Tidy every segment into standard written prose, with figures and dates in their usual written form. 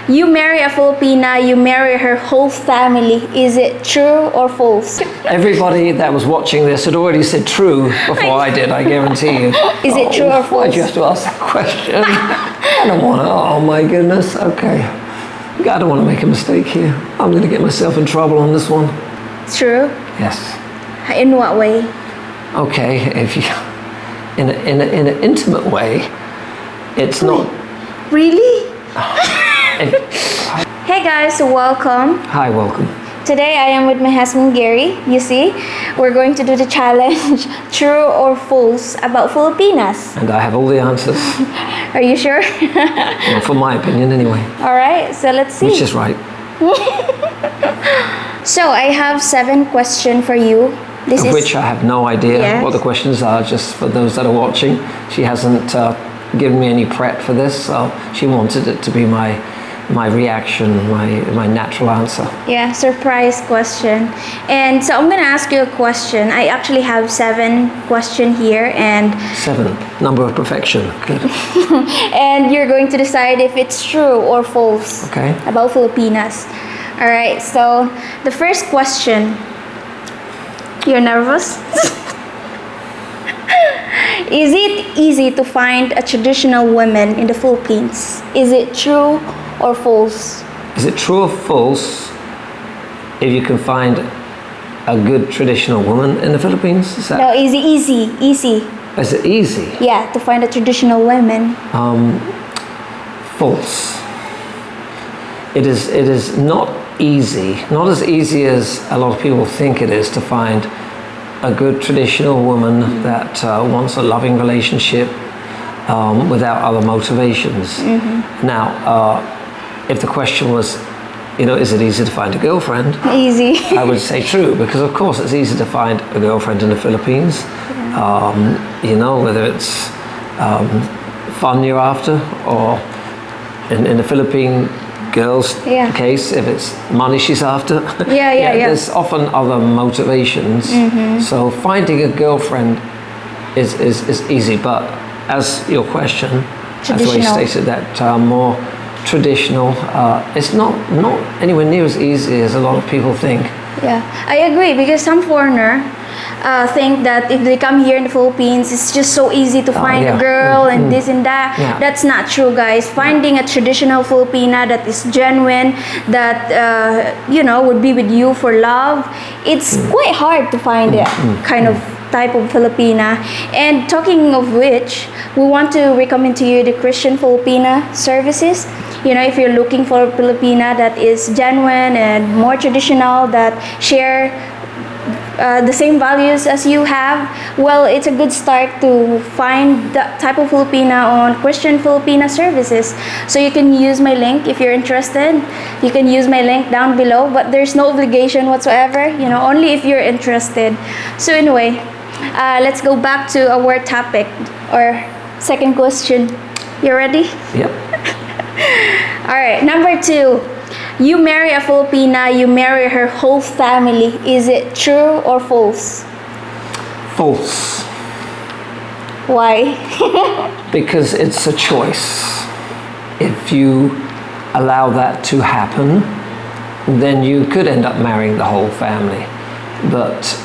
You marry a Filipina, you marry her whole family. Is it true or false? Everybody that was watching this had already said true before I did, I guarantee you. Is it true or false? Why'd you have to ask that question? I don't want to, oh my goodness, okay. I don't want to make a mistake here. I'm going to get myself in trouble on this one. True? Yes. In what way? Okay, if you, in an intimate way, it's not... Really? Hey guys, welcome. Hi, welcome. Today I am with my husband Gary. You see, we're going to do the challenge true or false about Filipinas. And I have all the answers. Are you sure? Well, for my opinion, anyway. All right, so let's see. Which is right. So I have 7 questions for you. Which I have no idea Yes. what the questions are, just for those that are watching. She hasn't given me any prep for this, so she wanted it to be my reaction, my natural answer. Yeah, surprise question. And so I'm gonna ask you a question. I actually have 7 questions here, and 7, number of perfection. Good. and you're going to decide if it's true or false Okay. about Filipinas. All right. So the first question. You're nervous? Is it easy to find a traditional woman in the Philippines? Is it true or false? Is it true or false if you can find a good traditional woman in the Philippines? Is that, No, easy. is it easy? Yeah, to find a traditional woman. False. It is not easy, not as easy as a lot of people think it is to find a good traditional woman that wants a loving relationship without other motivations. Now, if the question was, is it easy to find a girlfriend? Easy. I would say true, because of course it's easy to find a girlfriend in the Philippines. Whether it's fun you're after, or in the Philippine girl's case, if it's money she's after. Yeah. There's often other motivations. So finding a girlfriend is easy, but as your question, as the way you stated, that more traditional, it's not anywhere near as easy as a lot of people think. Yeah, I agree, because some foreigner think that if they come here in the Philippines, it's just so easy to find a girl and this and that. Yeah. That's not true, guys. Finding a traditional Filipina that is genuine, that would be with you for love, it's quite hard to find that kind of type of Filipina. And talking of which, we want to recommend to you the Christian Filipina services. If you're looking for a Filipina that is genuine and more traditional, that share the same values as you have, well, it's a good start to find that type of Filipina on Christian Filipina services. So you can use my link if you're interested. You can use my link down below, but there's no obligation whatsoever, only if you're interested. So anyway, let's go back to our topic, or second question. You ready? Yep. All right, number 2. You marry a Filipina, you marry her whole family. Is it true or false? False. Why? Because it's a choice. If you allow that to happen, then you could end up marrying the whole family. But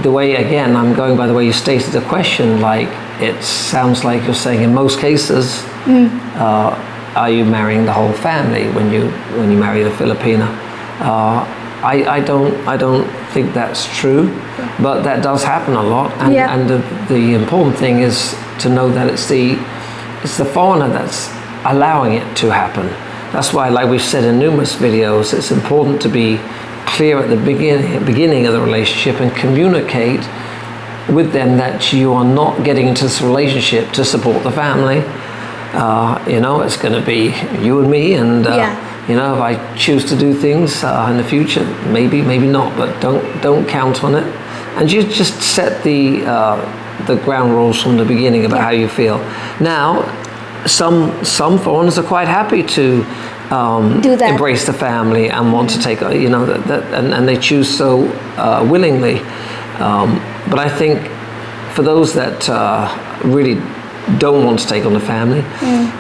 the way, again, I'm going by the way you stated the question, like it sounds like you're saying in most cases, are you marrying the whole family when you marry a Filipina? I don't think that's true, but that does happen a lot. And the important thing is to know that it's the foreigner that's allowing it to happen. That's why, like we've said in numerous videos, it's important to be clear at the beginning of the relationship and communicate with them that you are not getting into this relationship to support the family. It's going to be you and me, and if I choose to do things in the future, maybe not, but don't count on it. And you just set the ground rules from the beginning about how you feel. Now, some foreigners are quite happy to do that, embrace the family and want to take and they choose so willingly. But I think for those that really don't want to take on the family.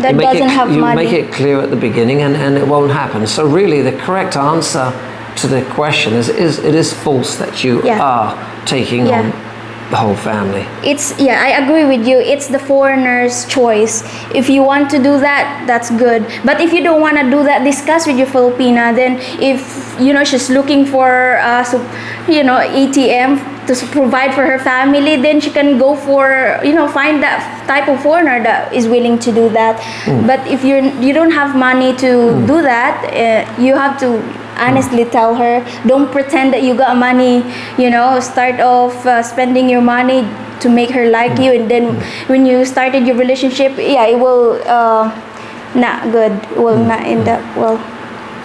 That doesn't have you money. make it clear at the beginning, and it won't happen. So really, the correct answer to the question is it is false that you are taking on the whole family. I agree with you. It's the foreigner's choice. If you want to do that, that's good. But if you don't want to do that, discuss with your Filipina. Then if she's looking for ATM to provide for her family, then she can go for find that type of foreigner that is willing to do that. But if you don't have money to do that, you have to honestly tell her. Don't pretend that you got money. Start off spending your money to make her like you, and then when you started your relationship, it will not good. It will not end up well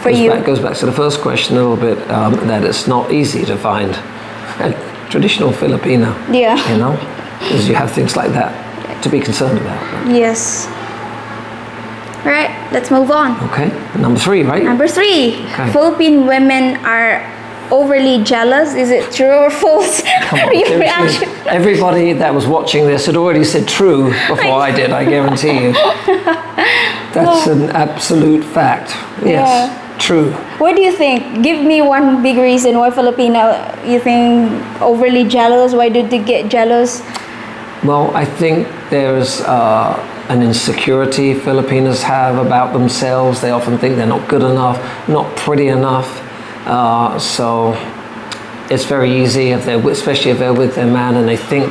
for you. That goes back to the first question a little bit, that it's not easy to find a traditional Filipina. Yeah. Because you have things like that to be concerned about. Yes. All right, let's move on. Okay, number 3, right? Number 3, Okay. Philippine women are overly jealous. Is it true or false? Come on, Your seriously. reaction. Everybody that was watching this had already said true before I did, I guarantee you. That's an absolute fact. Yes, true. What do you think? Give me one big reason why Filipino, you think, overly jealous. Why do they get jealous? Well, I think there's an insecurity Filipinos have about themselves. They often think they're not good enough, not pretty enough. So it's very easy, especially if they're with their man and they think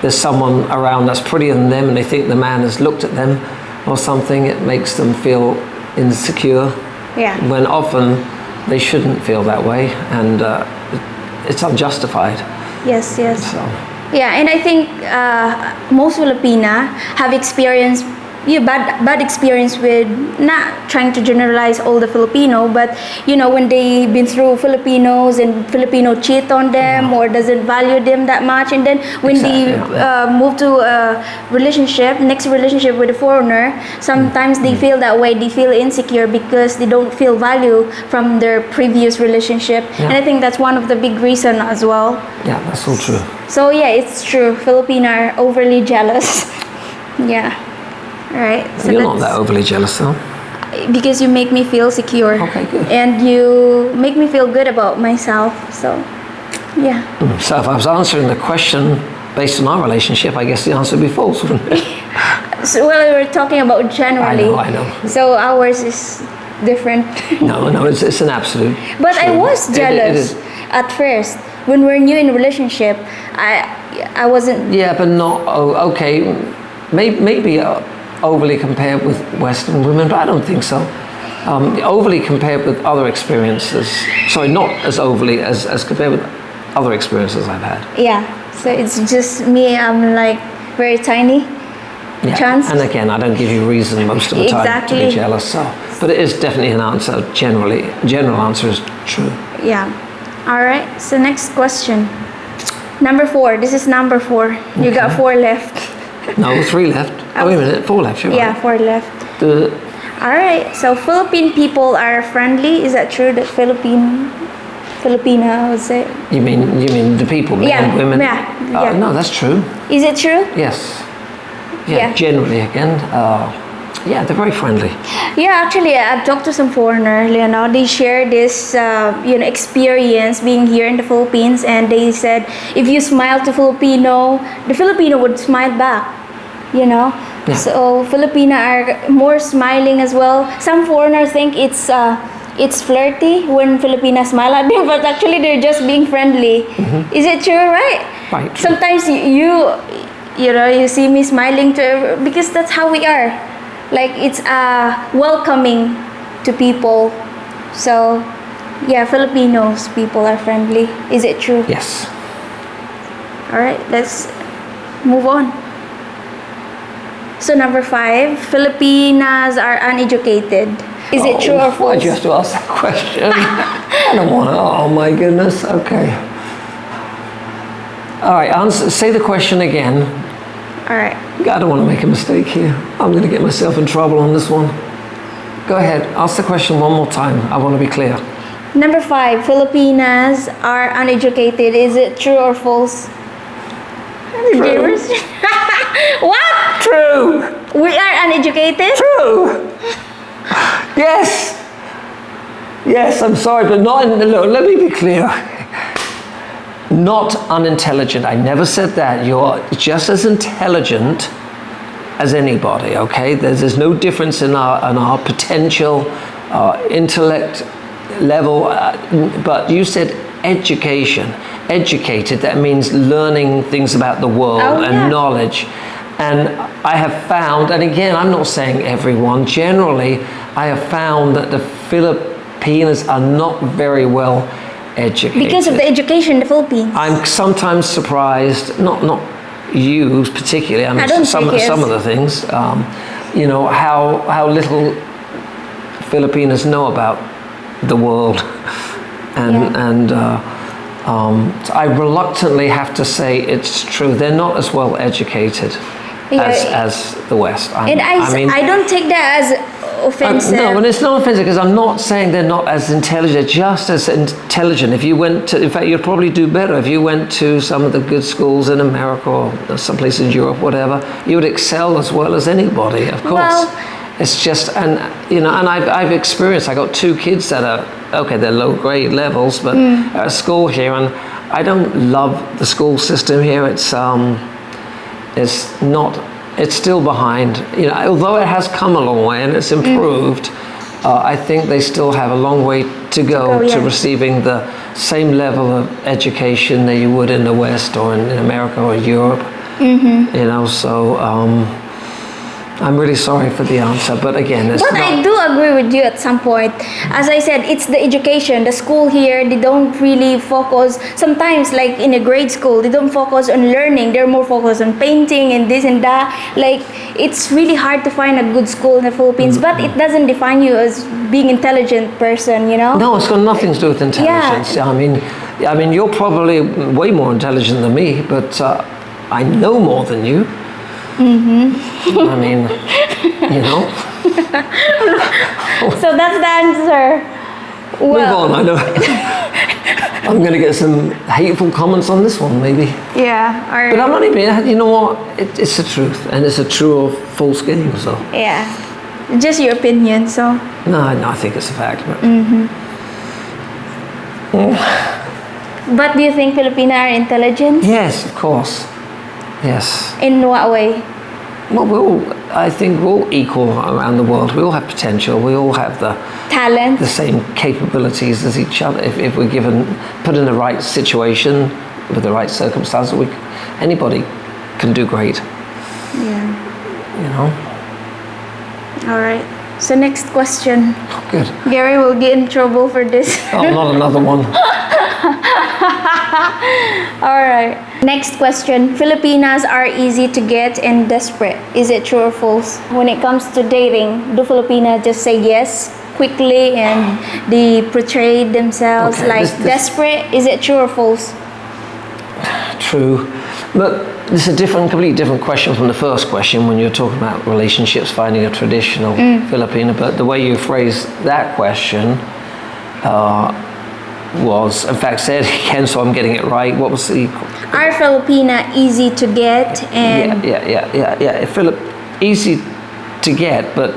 there's someone around that's prettier than them, and they think the man has looked at them or something. It makes them feel insecure. Yeah. When often they shouldn't feel that way, and it's unjustified. Yes. So. Yeah, and I think most Filipina have experienced bad experience with, not trying to generalize all the Filipino, but when they've been through Filipinos and Filipino cheat on them or doesn't value them that much, and then when they move to a next relationship with a foreigner, sometimes they feel that way. They feel insecure because they don't feel value from their previous relationship, and I think that's one of the big reason as well. Yeah, that's all true. So it's true. Filipino are overly jealous. Yeah. All right. So You're not that overly jealous, though. because you make me feel secure. Okay, good. And you make me feel good about myself. So, yeah. So if I was answering the question based on our relationship, I guess the answer would be false, wouldn't it? So, well, we're talking about generally. I know. So ours is different. No, it's an absolute. But I true. was jealous at first. When we're new in a relationship, I wasn't. Yeah, but not okay. Maybe overly compared with Western women, but I don't think so. Overly compared with other experiences. Sorry, not as overly as compared with other experiences I've had. Yeah. So it's just me. I'm like very tiny. Yeah. Chance. And again, I don't give you reason most of the time to be jealous. So, but it is definitely an answer. General answer is true. Yeah. All right. So next question. Number 4. This is number 4. You got 4 left. No, 3 left. Oh, wait a minute, 4 left. You're Yeah, right. 4 left. All right. So Philippine people are friendly. Is that true? That Filipina, I would say. You mean the people, men and women? Yeah. No, that's true. Is it true? Yes. Yeah. Generally, again, yeah, they're very friendly. Yeah, actually, I've talked to some foreigner, Leonor. They share this, experience being here in the Philippines, and they said if you smile to Filipino, the Filipino would smile back. Yeah. So Filipina are more smiling as well. Some foreigners think it's flirty when Filipinas smile at them, but actually they're just being friendly. Is it true, right? Right. True. Sometimes you see me smiling to, because that's how we are. Like it's welcoming to people. So yeah, Filipinos people are friendly. Is it true? Yes. All right, let's move on. So number 5, Filipinas are uneducated. Is it true or false? Why'd you have to ask that question? I don't want to. Oh my goodness. Okay. All right. Say the question again. All right. I don't want to make a mistake here. I'm going to get myself in trouble on this one. Go ahead. Ask the question one more time. I want to be clear. Number 5, Filipinas are uneducated. Is it true or false? Gamers? What? True. We are uneducated? True. Yes. Yes, I'm sorry, but not. Look, let me be clear. Not unintelligent. I never said that. You're just as intelligent as anybody. Okay. There's no difference in our potential, intellect level. But you said education. Educated. That means learning things about the world and knowledge. And I have found, and again, I'm not saying everyone. Generally, I have found that the Filipinos are not very well educated. Because of the education in the Philippines. I'm sometimes surprised, not you particularly, I mean some of the things, you know, how little Filipinos know about the world. And I reluctantly have to say it's true. They're not as well educated as the West. I don't take that as offensive. No, and it's not offensive because I'm not saying they're not as intelligent. Just as intelligent. If you went to, in fact, you'd probably do better if you went to some of the good schools in America or some place in Europe, whatever. You would excel as well as anybody, of course. Well, it's just, and you know, and I've experienced. I got two kids that are they're low grade levels, but at school here, and I don't love the school system here. It's not. It's still behind. You know, although it has come a long way and it's improved, I think they still have a long way to go to receiving the same level of education that you would in the West or in America or Europe. You know, so. I'm really sorry for the answer, but again, it's But I do agree with you at some point. As I said, it's the education. The school here, they don't really focus. Sometimes, like in a grade school, they don't focus on learning. They're more focused on painting and this and that. Like, it's really hard to find a good school in the Philippines, but it doesn't define you as being intelligent person, you know? No, it's got nothing to do with intelligence. I mean, you're probably way more intelligent than me, but I know more than you. I mean, you know. So that's the answer. Well, move on. I know. I'm going to get some hateful comments on this one, maybe. Yeah. Or, but I'm not even. You know what? It's the truth, and it's a true or false game. So. Yeah. Just your opinion. So. No, I think it's a fact. But. But do you think Filipinos are intelligent? Yes, of course. Yes. In what way? Well, I think we're all equal around the world. We all have potential. We all have the talent, the same capabilities as each other. If we're put in the right situation with the right circumstances, anybody can do great. Yeah. You know. All right. So next question. Good. Gary will get in trouble for this. Oh, not another one. All right. Next question. Filipinas are easy to get and desperate. Is it true or false? When it comes to dating, do Filipinas just say yes quickly and they portray themselves like desperate? Is it true or false? True. But it's a completely different question from the first question when you're talking about relationships, finding a traditional Filipino. But the way you phrased that question was, in fact, say it again so I'm getting it right. What was the... Are Filipina easy to get and... Yeah. Easy to get, but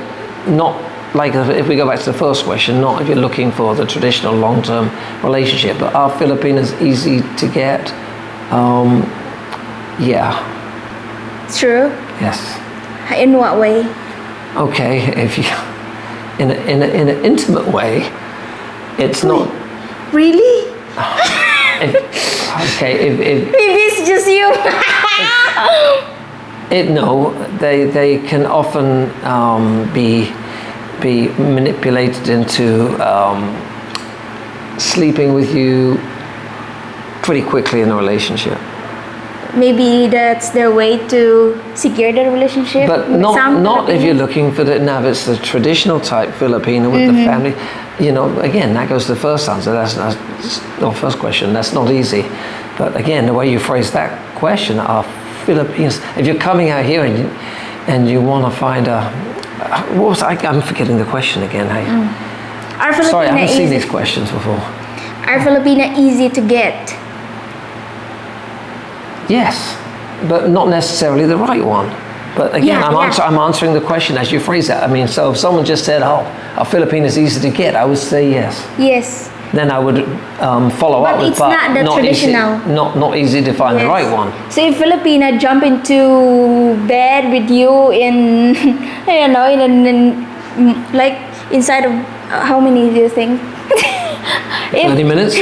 not like if we go back to the first question, not if you're looking for the traditional long-term relationship. But are Filipinas easy to get? Yeah. True? Yes. In what way? Okay, if you... In an intimate way, it's not... Really? If Maybe it's just you. No, they can often be manipulated into sleeping with you pretty quickly in a relationship. Maybe that's their way to secure the relationship. But not if you're looking for if it's the traditional type Filipino with the family. You know, again, that goes to the first answer. First question. That's not easy. But again, the way you phrase that question, are Filipinos? If you're coming out here and you want to find I'm forgetting the question again. Hey. Sorry, I haven't seen these questions before. Are Filipina easy to get? Yes. but not necessarily the right one. But again, I'm answering the question as you phrase it. I mean, so if someone just said, "Oh, a Filipino is easy to get," I would say yes. Yes. Then I would follow up with, But it's not the traditional. Not easy to find the right one. So if Filipina jump into bed with you in, you know, in like inside of how many do you think? 30 minutes.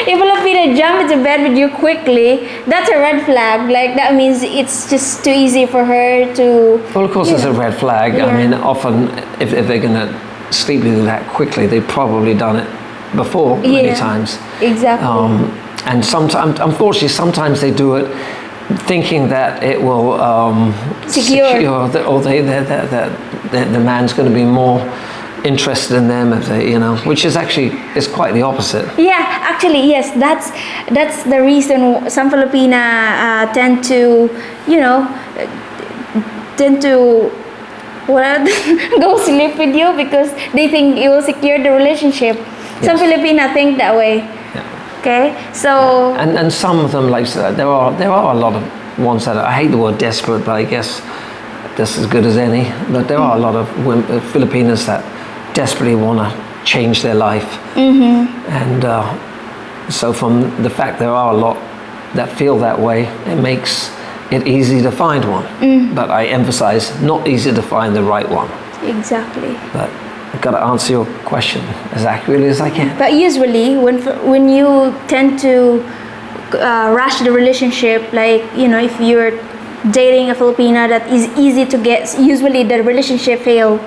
If Filipina jump into bed with you quickly, that's a red flag. Like that means it's just too easy for her to. Well, of course, it's a red flag. Yeah. I mean, often if they're going to sleep with you that quickly, they've probably done it before many times. Exactly. And sometimes, unfortunately, sometimes they do it thinking that it will Secure. The man's going to be more interested in them if they, you know, which is actually is quite the opposite. Yeah, actually, yes. That's the reason some Filipina tend to, you know, go sleep with you because they think it will secure the relationship. Yes. Some Filipina think that way. Yeah. Okay, so And some of them, like there are a lot of ones that I hate the word desperate, but I guess that's as good as any. But there are a lot of Filipinas that desperately want to change their life, and so from the fact there are a lot that feel that way, it makes it easy to find one. But I emphasize, not easy to find the right one. exactly. But I've got to answer your question as accurately as I can. But usually, when you tend to rush the relationship, like, you know, if you're dating a Filipina that is easy to get, usually the relationship fail.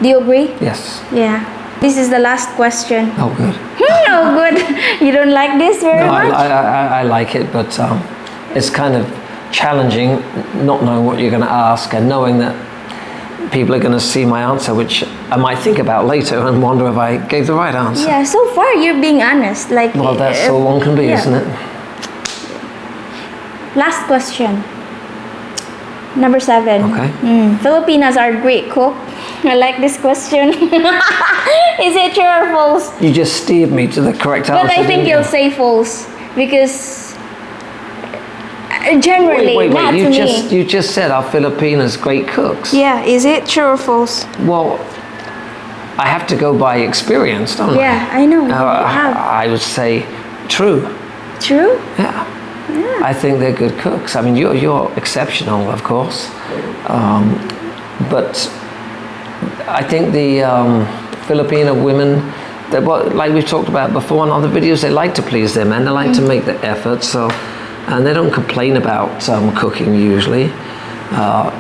Do you agree? Yes. Yeah. This is the last question. Oh, good. Oh, good. You don't like this very No, much? I like it, but it's kind of challenging not knowing what you're going to ask and knowing that people are going to see my answer, which I might think about later and wonder if I gave the right answer. Yeah, so far you're being honest. Like, Well, that's all one can be, isn't it? Last question. Number 7. Okay. Filipinas are great cook. I like this question. Is it true or false? You just steered me to the correct answer. But I think didn't you'll say false because generally, Wait, not to me. you just said our Filipinas great cooks. Yeah, is it true or false? Well, I have to go by experience, don't I? Yeah, I know. You have. I would say true. True? Yeah. I think they're good cooks. I mean, you're exceptional, of course, but I think the Filipino women, like we've talked about before in other videos, they like to please their men. They like to make the effort. So, and they don't complain about cooking usually.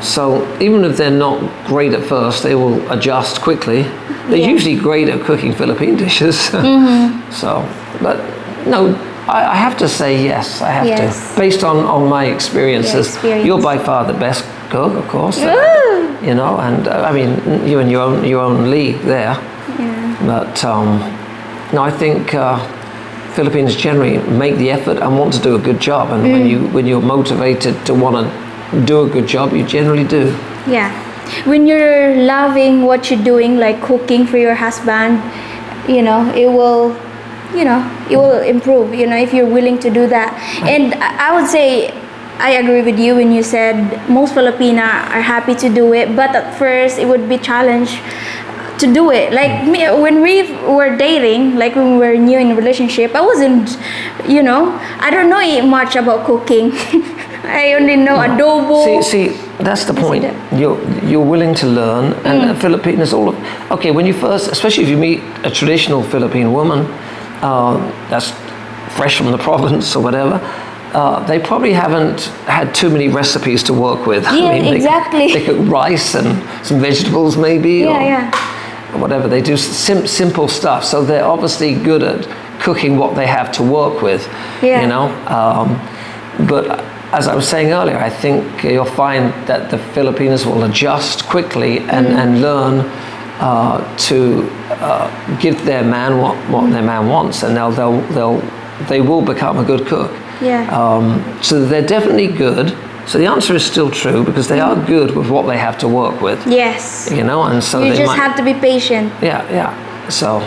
So even if they're not great at first, they will adjust quickly. They're usually great at cooking Philippine dishes. So, but no. I have to say yes. I have to, based on my experiences. You're by far the best cook, of course. You know, and I mean, you're in your own league there. Yeah. But no, I think Filipinos generally make the effort and want to do a good job. And when you're motivated to want to do a good job, you generally do. Yeah. When you're loving what you're doing, like cooking for your husband, you know, it will improve, you know, if you're willing to do that. And I would say I agree with you when you said most Filipina are happy to do it, but at first it would be challenge to do it. Like me, when we were dating, like when we were new in a relationship, I wasn't, you know, I don't know much about cooking. I only know adobo. See, that's the point. You're willing to learn, and Filipinos okay. When you first, especially if you meet a traditional Philippine woman that's fresh from the province or whatever, they probably haven't had too many recipes to work with. Yeah, I mean, exactly. They cook rice and some vegetables maybe, or whatever. They do simple stuff, so they're obviously good at cooking what they have to work with. Yeah. You know, but as I was saying earlier, I think you'll find that the Filipinos will adjust quickly and learn to give their man what their man wants, and they will become a good cook. Yeah. So they're definitely good. So the answer is still true because they are good with what they have to work with. Yes. You know, and so you they just have to be patient. Yeah. So,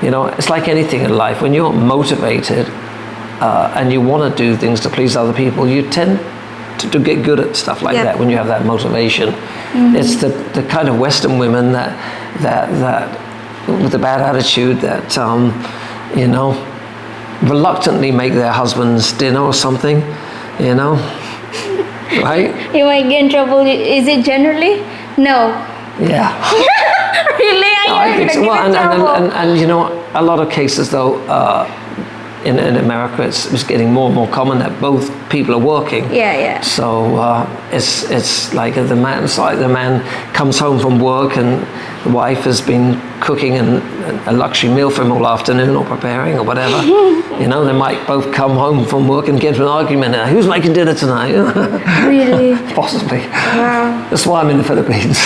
you know, it's like anything in life. When you're motivated, and you want to do things to please other people, you tend to get good at stuff like that when you have that motivation. It's the kind of Western women that with a bad attitude that you know, reluctantly make their husbands dinner or something, you know, right? You might get in trouble. Is it generally? No. Yeah. Really? No, I think so. Well, and you know, a lot of cases though, in America, it's getting more and more common that both people are working. Yeah. So it's like the man comes home from work and the wife has been cooking a luxury meal for him all afternoon or preparing or whatever. You know, they might both come home from work and get into an argument. Who's making dinner tonight? Really? Possibly. Wow. That's why I'm in the Philippines.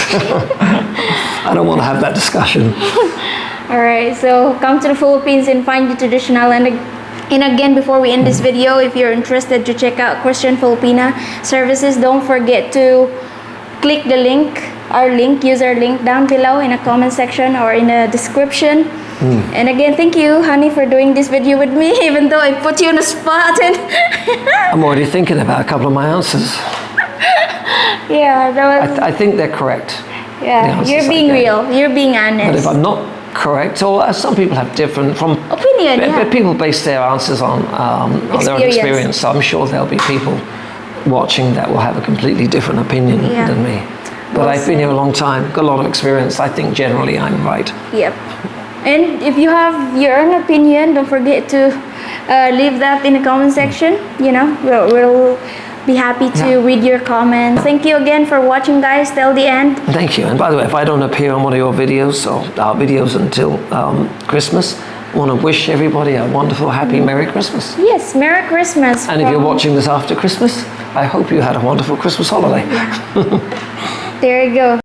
I don't want to have that discussion. All right, so come to the Philippines and find the traditional. And again, before we end this video, if you're interested to check out Christian Filipina services, don't forget to click the link, use our link down below in the comment section or in the description. And again, thank you, honey, for doing this video with me, even though I put you on the spot. And I'm already thinking about a couple of my answers. Yeah, that was... I think they're correct. Yeah, you're being real. You're being honest. But if I'm not correct, or some people have different opinion. Yeah. People base their answers on their own experience. So I'm sure there'll be people watching that will have a completely different opinion than me. But I've been here a long time, got a lot of experience. I think generally I'm right. Yep. And if you have your own opinion, don't forget to leave that in the comment section. You know, we'll be happy to read your comments. Thank you again for watching, guys, till the end. Thank you. And by the way, if I don't appear on one of your videos or our videos until Christmas, I want to wish everybody a wonderful, happy, Merry Christmas. Yes, Merry Christmas. And if you're watching this after Christmas, I hope you had a wonderful Christmas holiday. There you go.